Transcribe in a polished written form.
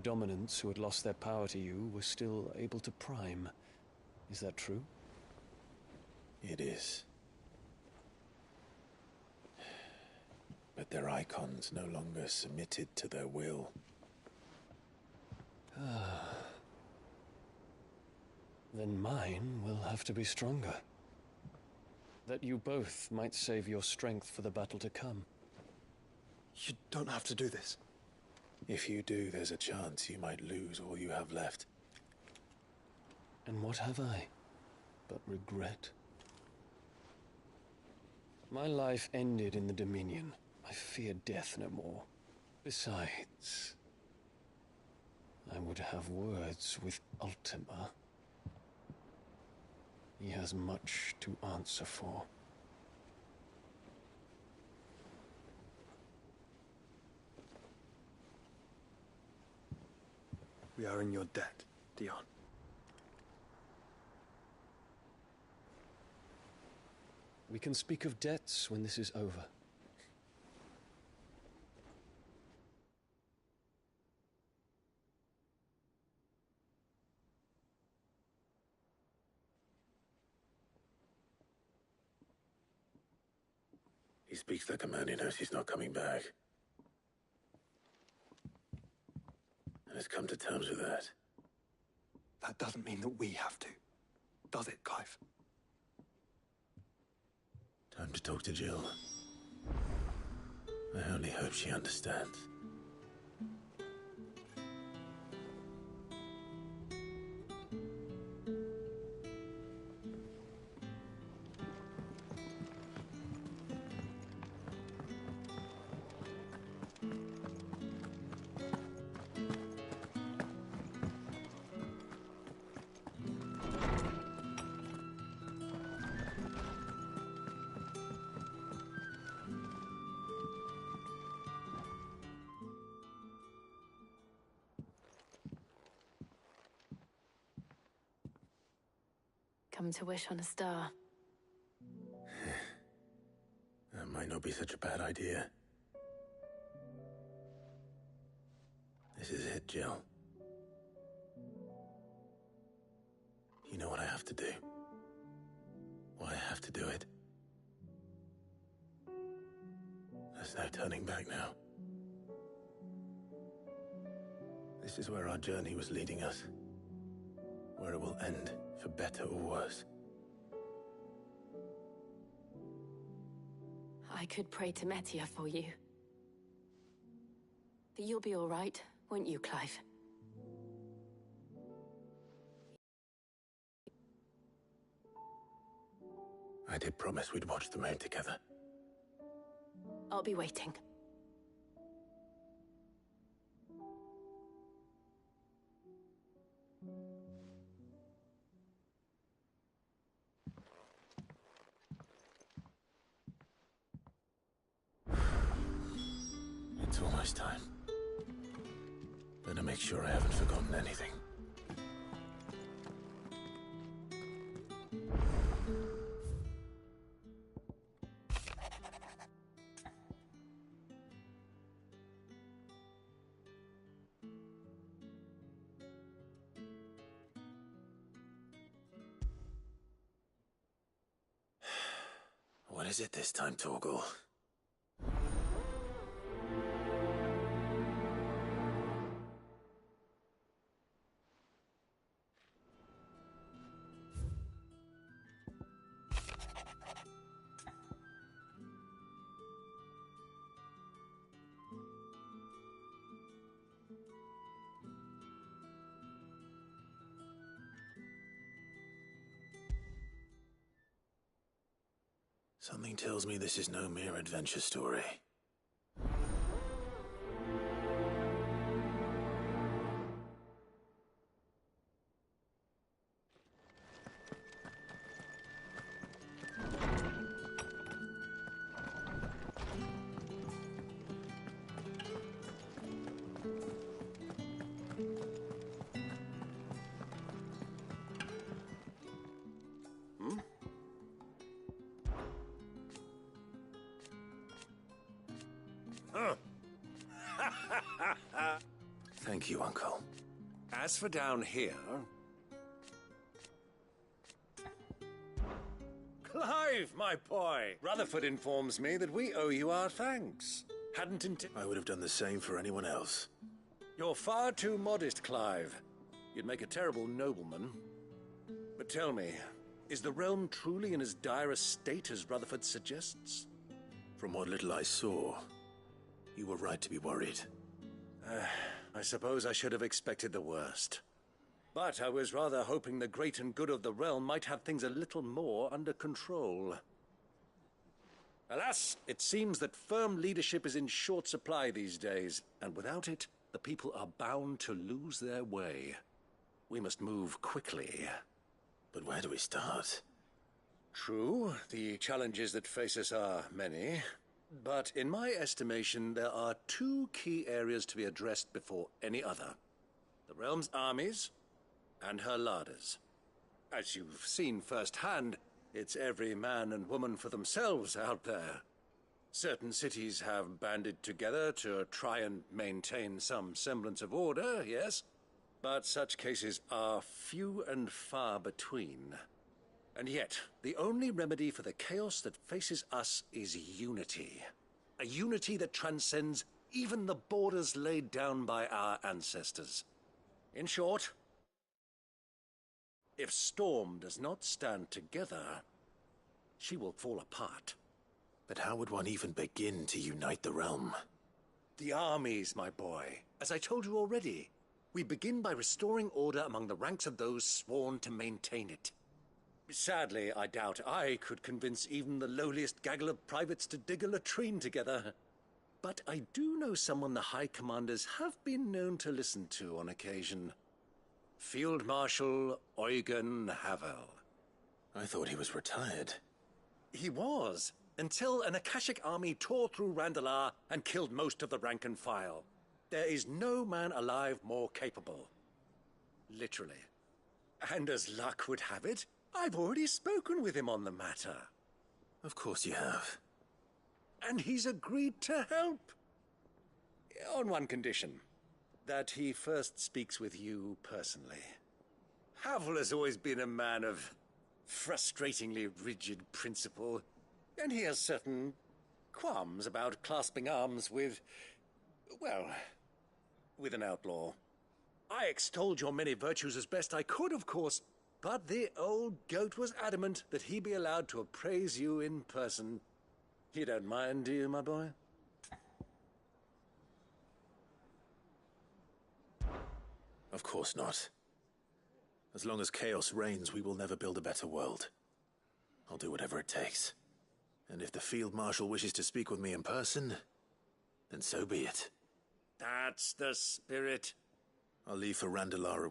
dominants who had lost their power to you were still able to prime. Is that true? It is. But their icons no longer submitted to their will. Then mine will have to be stronger. That you both might save your strength for the battle to come. You don't have to do this. If you do, there's a chance you might lose all you have left. And what have I but regret? My life ended in the Dominion. I fear death no more. Besides, I would have words with Ultima. He has much to answer for. We are in your debt, Dion. We can speak of debts when this is over. He speaks like a man who knows he's not coming back. And has come to terms with that. That doesn't mean that we have to. Does it, Clive? Time to talk to Jill. I only hope she understands. Come to wish on a star. That might not be such a bad idea. This is it, Jill. You know what I have to do. Why I have to do it. There's no turning back now. This is where our journey was leading us. Where it will end, for better or worse. I could pray to Metia for you. But you'll be all right, won't you, Clive? I did promise we'd watch the moon together. I'll be waiting. It's almost time. Better make sure I haven't forgotten anything. What is it this time, Torgal? Something tells me this is no mere adventure story. you, Uncle. As for down here... Clive, my boy! Rutherford informs me that we owe you our thanks. Hadn't intended... I would have done the same for anyone else. You're far too modest, Clive. You'd make a terrible nobleman. But tell me, is the realm truly in as dire a state as Rutherford suggests? From what little I saw, you were right to be worried. I suppose I should have expected the worst. But I was rather hoping the great and good of the realm might have things a little more under control. Alas, it seems that firm leadership is in short supply these days, and without it, the people are bound to lose their way. We must move quickly. But where do we start? True, the challenges that face us are many. But in my estimation, there are two key areas to be addressed before any other. The realm's armies and her larders. As you've seen firsthand, it's every man and woman for themselves out there. Certain cities have banded together to try and maintain some semblance of order, yes, but such cases are few and far between. And yet, the only remedy for the chaos that faces us is unity. A unity that transcends even the borders laid down by our ancestors. In short, if Storm does not stand together, she will fall apart. But how would one even begin to unite the realm? The armies, my boy. As I told you already, we begin by restoring order among the ranks of those sworn to maintain it. Sadly, I doubt I could convince even the lowliest gaggle of privates to dig a latrine together. But I do know someone the High Commanders have been known to listen to on occasion. Field Marshal Eugen Havel. I thought he was retired. He was, until an Akashic army tore through Randalar and killed most of the rank and file. There is no man alive more capable. Literally. And as luck would have it, I've already spoken with him on the matter. Of course you have. And he's agreed to help. On one condition. That he first speaks with you personally. Havel has always been a man of frustratingly rigid principle, and he has certain qualms about clasping arms with, well, with an outlaw. I extolled your many virtues as best I could, of course, but the old goat was adamant that he be allowed to appraise you in person. You don't mind, do you, my boy? Of course not. As long as chaos reigns, we will never build a better world. I'll do whatever it takes. And if the Field Marshal wishes to speak with me in person, then so be it. That's the spirit. I'll leave for Randalar